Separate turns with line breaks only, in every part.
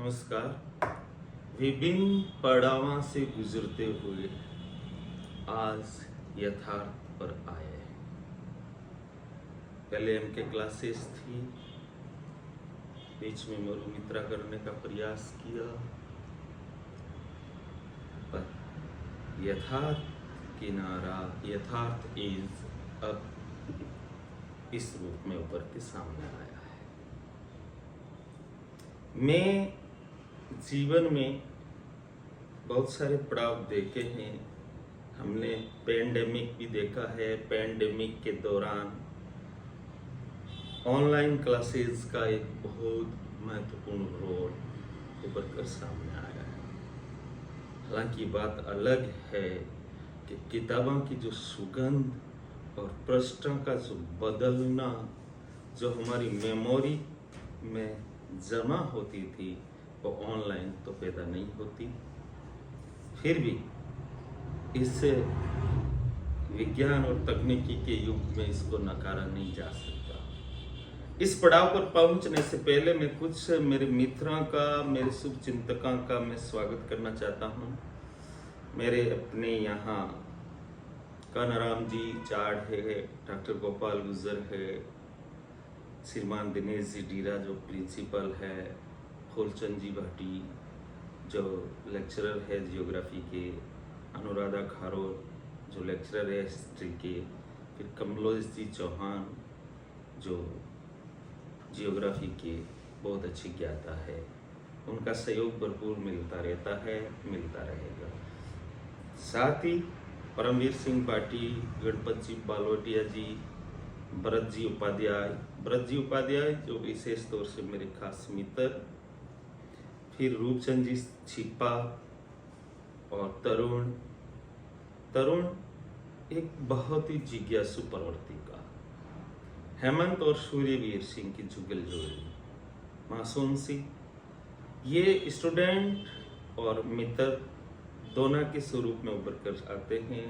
नमस्कार। विभिन्न पड़ावों से गुजरते हुए आज यथार्थ पर आए हैं। पहले MK क्लासेस थी, बीच में मरुमित्रा करने का प्रयास किया, पर यथार्थ किनारा यथार्थ इज अब इस रूप में उभर के सामने आया है। मैं जीवन में बहुत सारे पड़ाव देखे हैं। हमने पैंडेमिक भी देखा है। पैंडेमिक के दौरान ऑनलाइन क्लासेस का एक बहुत महत्वपूर्ण रोल उभर कर सामने आया है। हालांकि बात अलग है कि किताबों की जो सुगंध और पृष्ठों का जो बदलना, जो हमारी मेमोरी में जमा होती थी, वो ऑनलाइन तो पैदा नहीं होती। फिर भी इससे विज्ञान और तकनीकी के युग में इसको नकारा नहीं जा सकता। इस पड़ाव पर पहुंचने से पहले मैं कुछ मेरे मित्रों का, मेरे शुभ चिंतकों का मैं स्वागत करना चाहता हूं। मेरे अपने यहाँ कानाराम जी चाड़ है, डॉक्टर गोपाल गुजर है, श्रीमान दिनेश जी डीरा जो प्रिंसिपल है, फूलचंद जी भाटी जो लेक्चरर है जियोग्राफी के, अनुराधा खारोल जो लेक्चरर है हिस्ट्री के, फिर कमलोज जी चौहान जो जियोग्राफी के बहुत अच्छी ज्ञाता है। उनका सहयोग भरपूर मिलता रहता है, मिलता रहेगा। साथ ही परमवीर सिंह पाटी, गणपत जी बालोटिया जी, भरत जी उपाध्याय जो विशेष तौर से मेरे खास मित्र, फिर रूपचंद जी छिपा और तरुण एक बहुत ही जिज्ञासु प्रवृत्ति का, हेमंत और सूर्यवीर सिंह की जुगल जोड़ी, मासूम सी, ये स्टूडेंट और मित्र दोनों के स्वरूप में उभर कर आते हैं।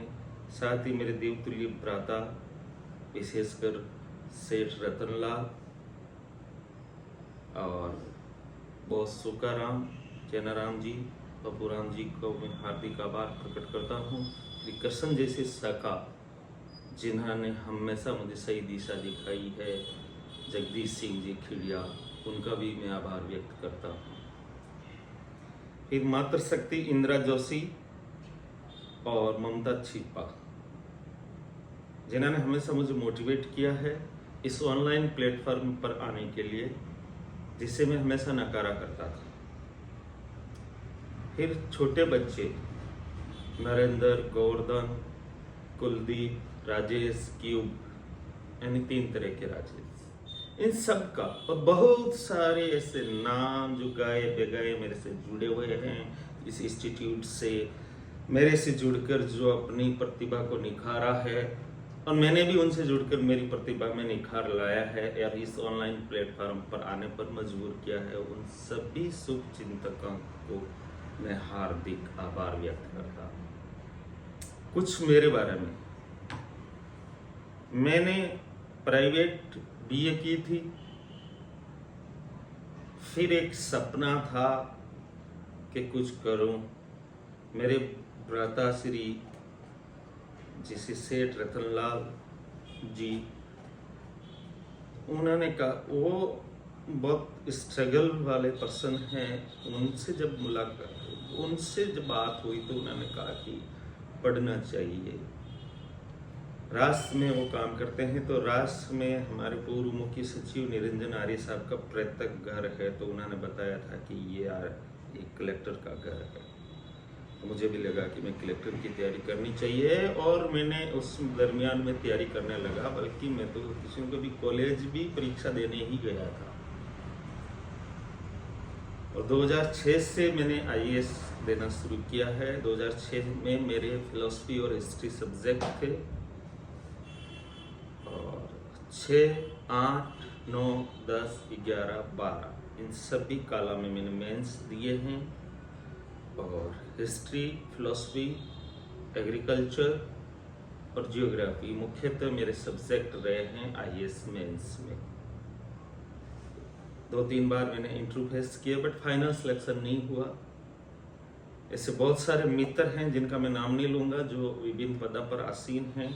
साथ ही मेरे देवतुल्य भ्राता विशेषकर सेठ रतनलाल और बॉस सुकाराम, चैनाराम जी, पपूराम जी को मैं हार्दिक आभार प्रकट करता हूँ। कृष्ण जैसे सखा जिन्होंने हमेशा मुझे सही दिशा दिखाई है, जगदीश सिंह जी खिड़िया, उनका भी मैं आभार व्यक्त करता हूँ। फिर मातृशक्ति इंदिरा जोशी और ममता छिपा जिन्होंने हमेशा मुझे मोटिवेट किया है इस ऑनलाइन प्लेटफॉर्म पर आने के लिए, जिससे मैं हमेशा नकारा करता था। फिर छोटे बच्चे नरेंद्र, गोवर्धन, कुलदीप, राजेश, क्यूब, यानी 3 तरह के राजेश, इन सब का और बहुत सारे ऐसे नाम जो गाए बेगाए मेरे से जुड़े हुए हैं इस इंस्टीट्यूट से, मेरे से जुड़कर जो अपनी प्रतिभा को निखारा है और मैंने भी उनसे जुड़कर मेरी प्रतिभा में निखार लाया है और इस ऑनलाइन प्लेटफॉर्म पर आने पर मजबूर किया है, उन सभी शुभ चिंतकों को मैं हार्दिक आभार व्यक्त करता हूँ। कुछ मेरे बारे में, मैंने प्राइवेट BA की थी, फिर एक सपना था कि कुछ करूं। मेरे भ्राता श्री जिसे सेठ रतनलाल जी, उन्होंने कहा, वो बहुत स्ट्रगल वाले पर्सन हैं, उनसे जब मुलाकात, उनसे जब बात हुई तो उन्होंने कहा कि पढ़ना चाहिए। राष्ट्र में वो काम करते हैं, तो राष्ट्र में हमारे पूर्व मुख्य सचिव निरंजन आर्य साहब का पैतृक घर है, तो उन्होंने बताया था कि ये एक कलेक्टर का घर है। तो मुझे भी लगा कि मैं कलेक्टर की तैयारी करनी चाहिए और मैंने उस दरमियान में तैयारी करने लगा, बल्कि मैं तो किसी को भी कॉलेज भी परीक्षा देने ही गया था। और 2006 से मैंने IAS देना शुरू किया है। 2006 में मेरे फिलोसफी और हिस्ट्री सब्जेक्ट थे और 6, 8, 9, 10, 11, 12 इन सभी काला में मैंने मेंस दिए हैं और हिस्ट्री, फिलोसफी, एग्रीकल्चर और जियोग्राफी मुख्यतः मेरे सब्जेक्ट रहे हैं IAS मेंस में। 2-3 बार मैंने इंटरव्यू फेस किया, बट फाइनल सिलेक्शन नहीं हुआ। ऐसे बहुत सारे मित्र हैं जिनका मैं नाम नहीं लूँगा, जो विभिन्न पदों पर आसीन हैं,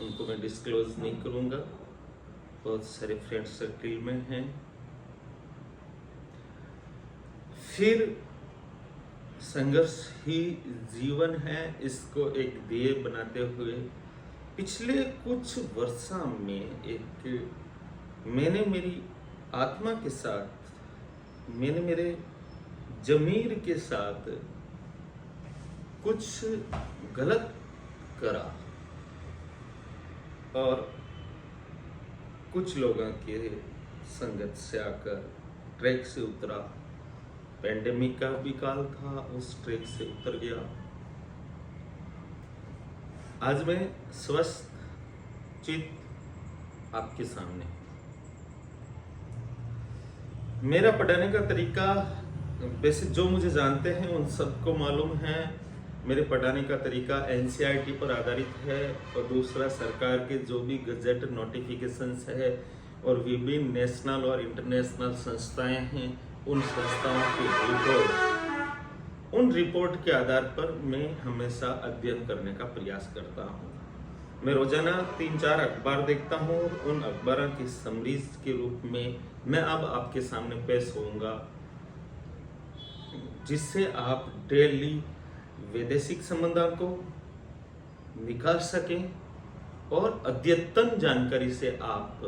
उनको मैं डिस्क्लोज नहीं करूँगा। बहुत सारे फ्रेंड सर्किल में हैं। फिर संघर्ष ही जीवन है, इसको एक ध्येय बनाते हुए पिछले कुछ वर्षों में मैंने मेरी आत्मा के साथ, मैंने मेरे जमीर के साथ कुछ गलत करा और कुछ लोगों के संगत से आकर ट्रैक से उतरा। पेंडेमिक का भी काल था, उस ट्रैक से उतर गया। आज मैं स्वस्थ चित आपके सामने। मेरा पढ़ाने का तरीका, वैसे जो मुझे जानते हैं उन सबको मालूम है, मेरे पढ़ाने का तरीका एनसीईआरटी पर आधारित है, और दूसरा सरकार के जो भी गजेट नोटिफिकेशंस है और विभिन्न नेशनल और इंटरनेशनल संस्थाएं हैं, उन संस्थाओं की रिपोर्ट, उन रिपोर्ट के आधार पर मैं हमेशा अध्ययन करने का प्रयास करता हूँ। मैं रोजाना 3-4 अखबार देखता हूँ, उन अखबारों की समरीज के रूप में मैं अब आपके सामने पेश होऊंगा, जिससे आप डेली वैदेशिक संबंधों को निकाल सकें और अद्यतन जानकारी से आप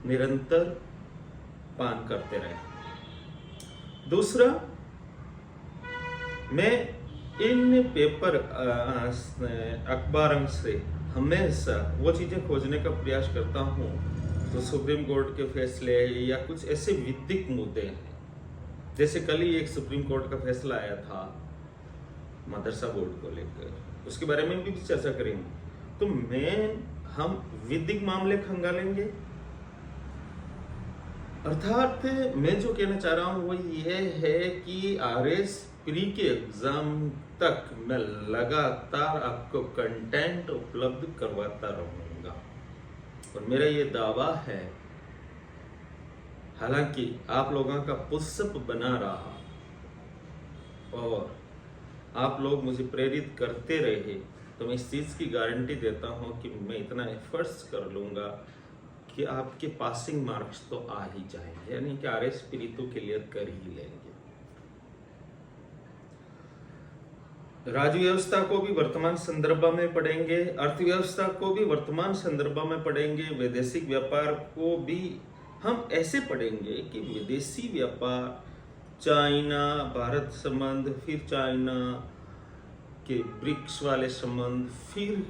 निरंतर पान करते रहें। दूसरा, मैं इन पेपर अखबारों से हमेशा वो चीज़ें खोजने का प्रयास करता हूँ तो सुप्रीम कोर्ट के फैसले या कुछ ऐसे विधिक मुद्दे हैं। जैसे कल ही एक सुप्रीम कोर्ट का फैसला आया था मदरसा बोर्ड को लेकर, उसके बारे में भी चर्चा करेंगे। तो हम विधिक मामले खंगालेंगे। अर्थात मैं जो कहना चाह रहा हूँ वो ये है कि आरएस प्री के एग्जाम तक मैं लगातार आपको कंटेंट उपलब्ध करवाता रहूंगा, और मेरा ये दावा है, हालांकि आप लोगों का पुष्प बना रहा और आप लोग मुझे प्रेरित करते रहे, तो मैं इस चीज़ की गारंटी देता हूँ कि मैं इतना एफर्ट्स कर लूँगा कि आपके पासिंग मार्क्स तो आ ही जाएंगे, यानी कि आरएस प्री तो क्लियर कर ही लेंगे। राज्य व्यवस्था को भी वर्तमान संदर्भ में पढ़ेंगे, अर्थव्यवस्था को भी वर्तमान संदर्भ में पढ़ेंगे, वैदेशिक व्यापार को भी हम ऐसे पढ़ेंगे कि विदेशी व्यापार, चाइना भारत संबंध, फिर चाइना के ब्रिक्स वाले संबंध, फिर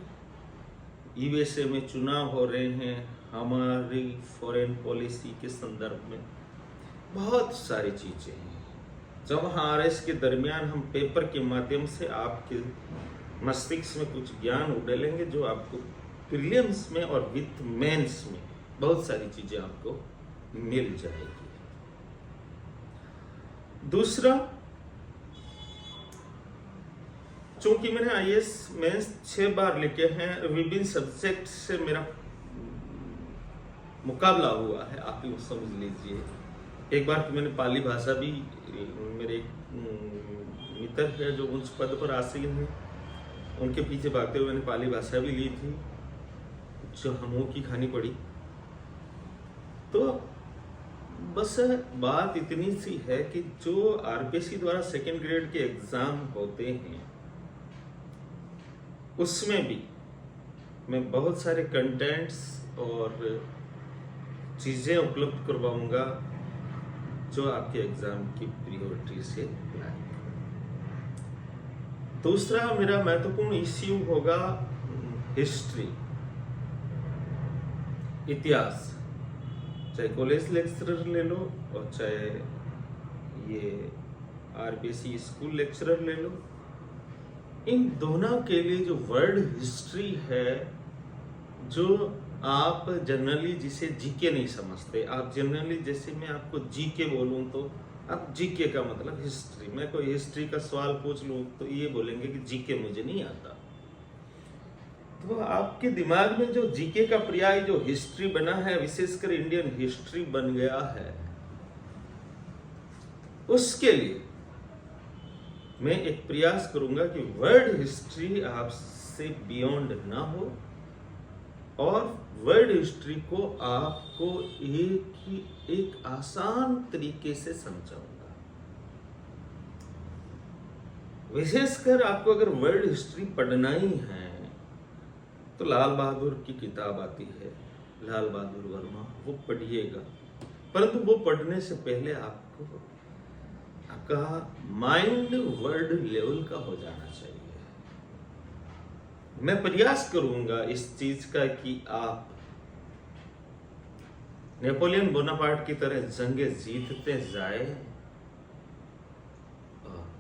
यूएसए में चुनाव हो रहे हैं, हमारी फॉरेन पॉलिसी के संदर्भ में बहुत सारी चीजें हैं। जब आरएस के दरमियान हम पेपर के माध्यम से आपके मस्तिष्क में कुछ ज्ञान उड़ेलेंगे, जो आपको प्रीलिम्स में और विथ मेंस में बहुत सारी चीजें आपको मिल जाएगी। दूसरा, चूंकि मैंने आईएएस मेंस 6 बार लिखे हैं, विभिन्न सब्जेक्ट से मेरा मुकाबला हुआ है, आप ही समझ लीजिए। एक बार तो मैंने पाली भाषा भी, मेरे मित्र है जो उस पद पर आसीन है, उनके पीछे भागते हुए मैंने पाली भाषा भी ली थी, जो हमों की खानी पड़ी। तो बस बात इतनी सी है कि जो आरपीएससी द्वारा सेकेंड ग्रेड के एग्जाम होते हैं, उसमें भी मैं बहुत सारे कंटेंट्स और चीज़ें उपलब्ध करवाऊंगा जो आपके एग्जाम की प्रियोरिटी से लाएंगे। दूसरा मेरा महत्वपूर्ण इश्यू होगा हिस्ट्री, इतिहास। चाहे कॉलेज लेक्चरर ले लो और चाहे ये आरपीएससी स्कूल लेक्चरर ले लो, इन दोनों के लिए जो वर्ल्ड हिस्ट्री है, जो आप जनरली जिसे जीके नहीं समझते, आप जनरली जैसे मैं आपको जीके बोलूं तो आप जीके का मतलब हिस्ट्री, मैं कोई हिस्ट्री का सवाल पूछ लूं तो ये बोलेंगे कि जीके मुझे नहीं आता। तो आपके दिमाग में जो जीके का पर्याय जो हिस्ट्री बना है, विशेषकर इंडियन हिस्ट्री बन गया है, उसके लिए मैं एक प्रयास करूंगा कि वर्ल्ड हिस्ट्री आपसे बियॉन्ड ना हो और वर्ल्ड हिस्ट्री को आपको एक आसान तरीके से समझाऊंगा। विशेषकर आपको अगर वर्ल्ड हिस्ट्री पढ़ना ही है तो लाल बहादुर की किताब आती है, लाल बहादुर वर्मा, वो पढ़िएगा। परंतु वो पढ़ने से पहले आपको आपका माइंड वर्ल्ड लेवल का हो जाना चाहिए। मैं प्रयास करूंगा इस चीज का कि आप नेपोलियन बोनापार्ट की तरह जंगे जीतते जाए,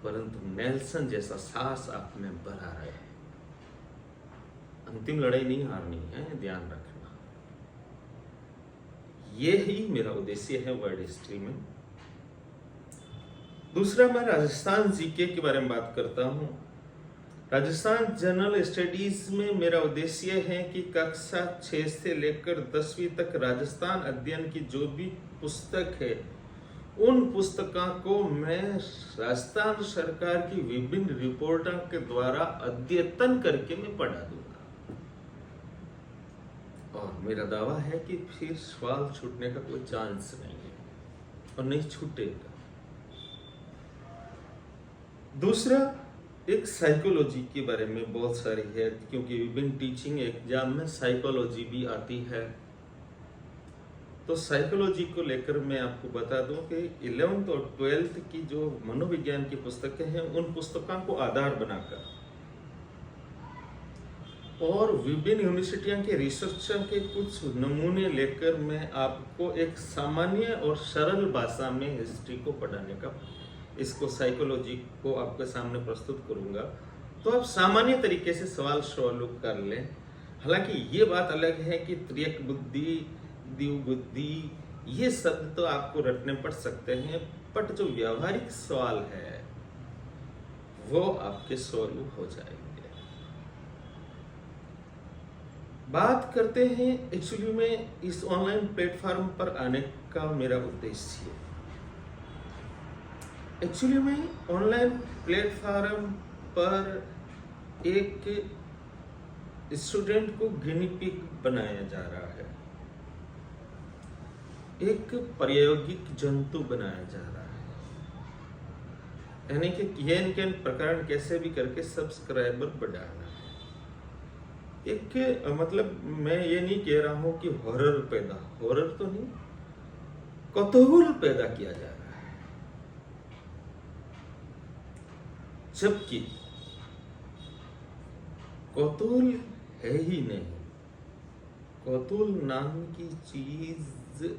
परंतु नेल्सन जैसा साहस आप में भरा रहे। अंतिम लड़ाई नहीं हारनी है, ध्यान रखना। ये ही मेरा उद्देश्य है वर्ल्ड हिस्ट्री में। दूसरा, मैं राजस्थान जीके के बारे में बात करता हूं। राजस्थान जनरल स्टडीज में मेरा उद्देश्य है कि कक्षा 6 से लेकर 10वीं तक राजस्थान अध्ययन की जो भी पुस्तक है, उन पुस्तकों को मैं राजस्थान सरकार की विभिन्न रिपोर्टों के द्वारा अद्यतन करके मैं पढ़ा दूंगा। और मेरा दावा है कि फिर सवाल छूटने का कोई चांस नहीं है और नहीं छूटेगा। दूसरा, एक साइकोलॉजी के बारे में बहुत सारी है, क्योंकि विभिन्न टीचिंग एग्जाम में साइकोलॉजी भी आती है। तो साइकोलॉजी को लेकर मैं आपको बता दूं कि 11th और 12th की जो मनोविज्ञान की पुस्तकें हैं, उन पुस्तकों को आधार बनाकर और विभिन्न यूनिवर्सिटियों के रिसर्चर के कुछ नमूने लेकर मैं आपको एक सामान्य और सरल भाषा में हिस्ट्री को पढ़ाने का, इसको साइकोलॉजी को आपके सामने प्रस्तुत करूंगा। तो आप सामान्य तरीके से सवाल सॉल्व कर लें। हालांकि ये बात अलग है कि त्रियक बुद्धि, दिव बुद्धि, ये शब्द तो आपको रटने पड़ सकते हैं, बट जो व्यावहारिक सवाल है वो आपके सॉल्व हो जाएंगे। बात करते हैं एक्चुअली में इस ऑनलाइन प्लेटफॉर्म पर आने का मेरा उद्देश्य। एक्चुअली में ऑनलाइन प्लेटफॉर्म पर एक स्टूडेंट को गिनी पिग बनाया जा रहा है, एक प्रायोगिक जंतु बनाया जा रहा है, यानी कि ये इनके प्रकरण कैसे भी करके सब्सक्राइबर बढ़ाना है। एक मतलब मैं ये नहीं कह रहा हूं कि हॉरर तो नहीं, कौतूहल पैदा किया जा रहा है। जबकि कौतूहल है ही नहीं, कौतूहल नाम की चीज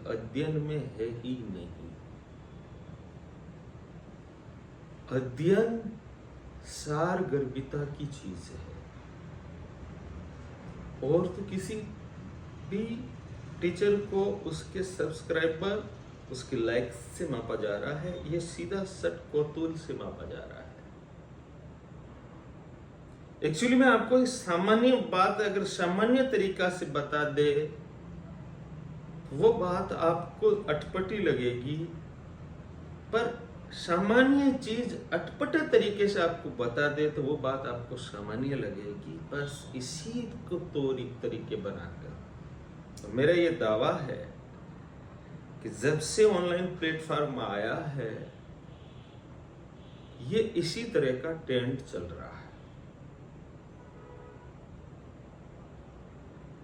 अध्ययन में है ही नहीं। अध्ययन सारगर्भिता की चीज है, और तो किसी भी टीचर को उसके सब्सक्राइबर, उसके लाइक से मापा जा रहा है, यह सीधा सट कौतूहल से मापा जा रहा है। एक्चुअली मैं आपको इस सामान्य बात अगर सामान्य तरीका से बता दे, वो बात आपको अटपटी लगेगी, पर सामान्य चीज अटपटे तरीके से आपको बता दे तो वो बात आपको सामान्य लगेगी, बस इसी को तौर तरीके बनाकर। तो मेरा ये दावा है कि जब से ऑनलाइन प्लेटफॉर्म आया है, ये इसी तरह का ट्रेंड चल रहा है।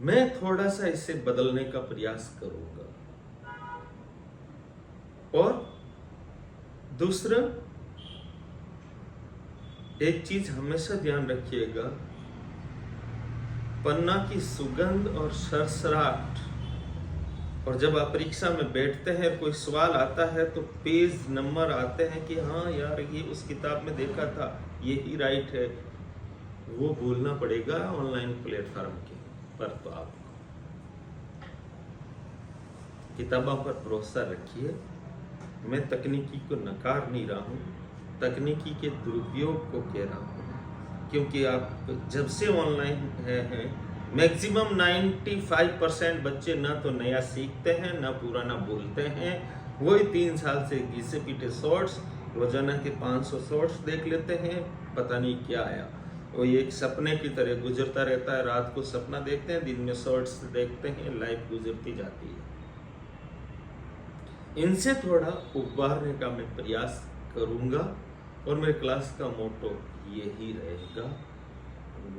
मैं थोड़ा सा इसे बदलने का प्रयास करूंगा। और दूसरा, एक चीज हमेशा ध्यान रखिएगा, पन्ना की सुगंध और सरसराहट, और जब आप परीक्षा में बैठते हैं कोई सवाल आता है तो पेज नंबर आते हैं कि हाँ यार ये उस किताब में देखा था, ये ही राइट है, वो भूलना पड़ेगा ऑनलाइन प्लेटफॉर्म के पर। तो आप किताबों पर भरोसा रखिए। मैं तकनीकी को नकार नहीं रहा हूँ, तकनीकी के दुरुपयोग को कह रहा हूँ, क्योंकि आप जब से ऑनलाइन हैं मैक्सिमम 95% बच्चे ना तो नया सीखते हैं, ना पुराना भूलते हैं, वही 3 साल से घिसे पीटे शॉर्ट्स रोजाना के 500 शॉर्ट्स देख लेते हैं, पता नहीं क्या आया। वो ये एक सपने की तरह गुजरता रहता है, रात को सपना देखते हैं, दिन में शॉर्ट्स देखते हैं, लाइफ गुजरती जाती है। इनसे थोड़ा उबारने का मैं प्रयास करूंगा और मेरे क्लास का मोटो यही रहेगा।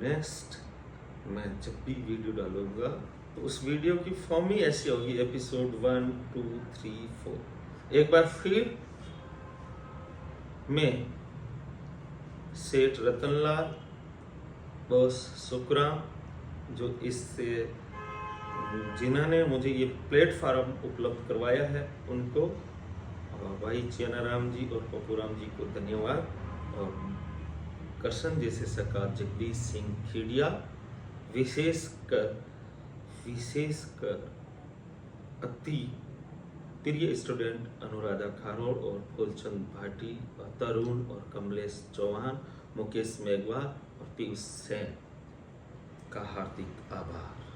नेक्स्ट मैं जब भी वीडियो डालूंगा तो उस वीडियो की फॉर्म ही ऐसी होगी, एपिसोड 1, 2, 3, 4। एक बार फिर मैं सेठ रतनलाल, बॉस सुखराम, जो इससे जिन्होंने मुझे ये प्लेटफॉर्म उपलब्ध करवाया है, उनको भाई चैनाराम जी और पप्पूराम जी को धन्यवाद। और कृष्ण जैसे सरकार जगदीश सिंह खेड़िया, विशेषकर अति प्रिय स्टूडेंट अनुराधा खारोड़ और फूलचंद भाटी और तरुण और कमलेश चौहान, मुकेश मेघवाल और पीयूष सेन का हार्दिक आभार।